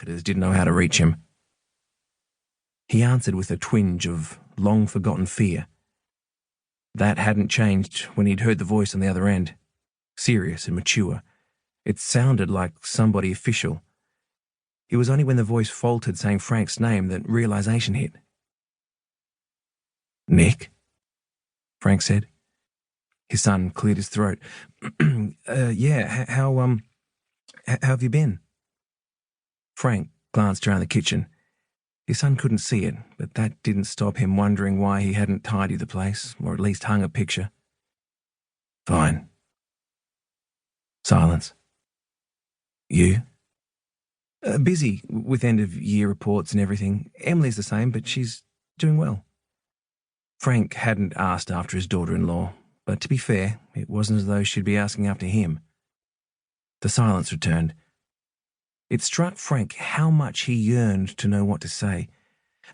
marketers didn't know how to reach him. He answered with a twinge of long-forgotten fear. That hadn't changed when he'd heard the voice on the other end, serious and mature. It sounded like somebody official. It was only when the voice faltered saying Frank's name that realization hit. "Nick?" Frank said. His son cleared his throat. Yeah, how have you been?" Frank glanced around the kitchen. His son couldn't see it, but that didn't stop him wondering why he hadn't tidied the place, or at least hung a picture. "Fine." Silence. "You?" Busy with end-of-year reports and everything. Emily's the same, but she's doing well." Frank hadn't asked after his daughter-in-law, but to be fair, it wasn't as though she'd be asking after him. The silence returned. It struck Frank how much he yearned to know what to say.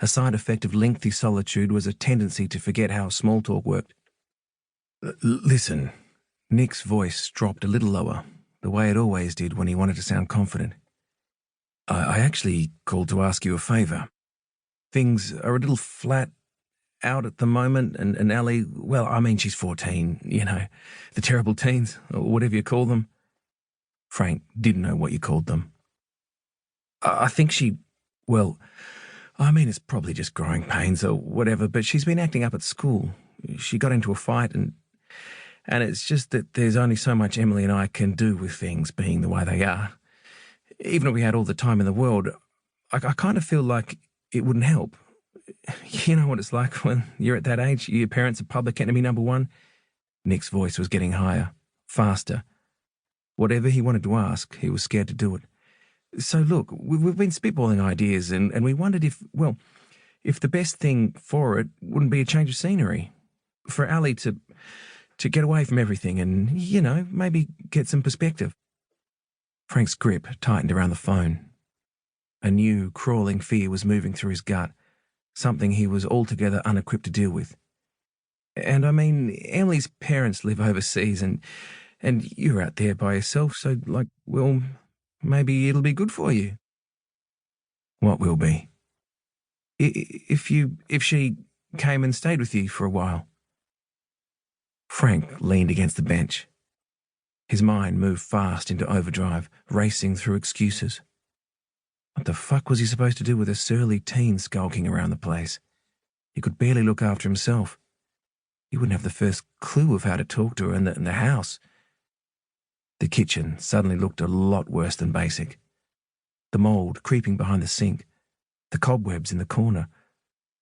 A side effect of lengthy solitude was a tendency to forget how small talk worked. "Listen," Nick's voice dropped a little lower, the way it always did when he wanted to sound confident. I actually called to ask you a favour. Things are a little flat out at the moment, and Ellie, well, I mean, she's 14, the terrible teens, or whatever you call them." Frank didn't know what you called them. "I think it's probably just growing pains or whatever, but she's been acting up at school. She got into a fight, and it's just that there's only so much Emily and I can do with things being the way they are. Even if we had all the time in the world, I kind of feel like it wouldn't help. You know what it's like when you're at that age, your parents are public enemy number one." Nick's voice was getting higher, faster. Whatever he wanted to ask, he was scared to do it. "So look, we've been spitballing ideas, and we wondered if the best thing for it wouldn't be a change of scenery. For Ali to get away from everything and, maybe get some perspective." Frank's grip tightened around the phone. A new, crawling fear was moving through his gut, something he was altogether unequipped to deal with. "And I mean, Emily's parents live overseas, and you're out there by yourself, so, maybe it'll be good for you." "What will be?" If she came and stayed with you for a while." Frank leaned against the bench. His mind moved fast into overdrive, racing through excuses. What the fuck was he supposed to do with a surly teen skulking around the place? He could barely look after himself. He wouldn't have the first clue of how to talk to her in the house. The kitchen suddenly looked a lot worse than basic. The mould creeping behind the sink, the cobwebs in the corner,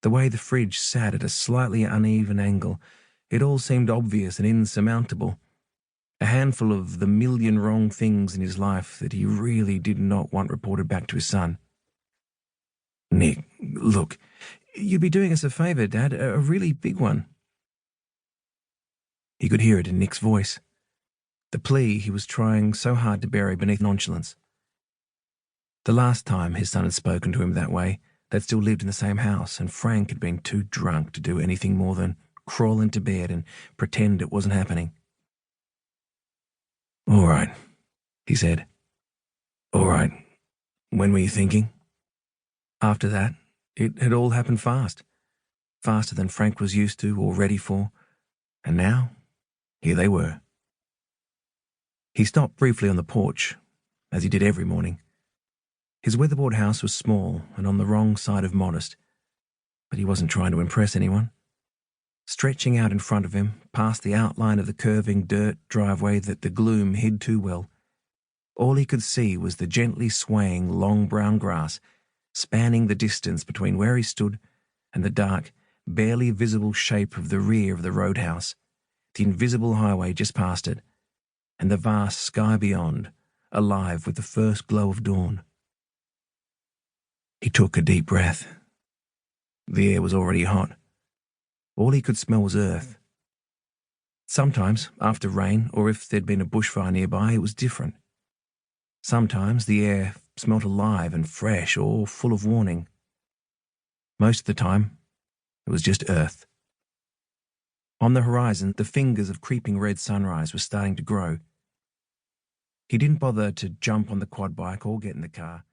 the way the fridge sat at a slightly uneven angle, it all seemed obvious and insurmountable. A handful of the million wrong things in his life that he really did not want reported back to his son. "Nick, look, you'd be doing us a favour, Dad, a really big one." He could hear it in Nick's voice, the plea he was trying so hard to bury beneath nonchalance. The last time his son had spoken to him that way, they'd still lived in the same house, and Frank had been too drunk to do anything more than crawl into bed and pretend it wasn't happening. "All right," he said. "All right. When were you thinking?" After that, it had all happened fast. Faster than Frank was used to or ready for. And now, here they were. He stopped briefly on the porch, as he did every morning. His weatherboard house was small and on the wrong side of modest, but he wasn't trying to impress anyone. Stretching out in front of him, past the outline of the curving dirt driveway that the gloom hid too well, all he could see was the gently swaying long brown grass spanning the distance between where he stood and the dark, barely visible shape of the rear of the roadhouse, the invisible highway just past it, and the vast sky beyond, alive with the first glow of dawn. He took a deep breath. The air was already hot. All he could smell was earth. Sometimes, after rain, or if there'd been a bushfire nearby, it was different. Sometimes the air smelt alive and fresh or full of warning. Most of the time, it was just earth. On the horizon, the fingers of creeping red sunrise were starting to grow. He didn't bother to jump on the quad bike or get in the car.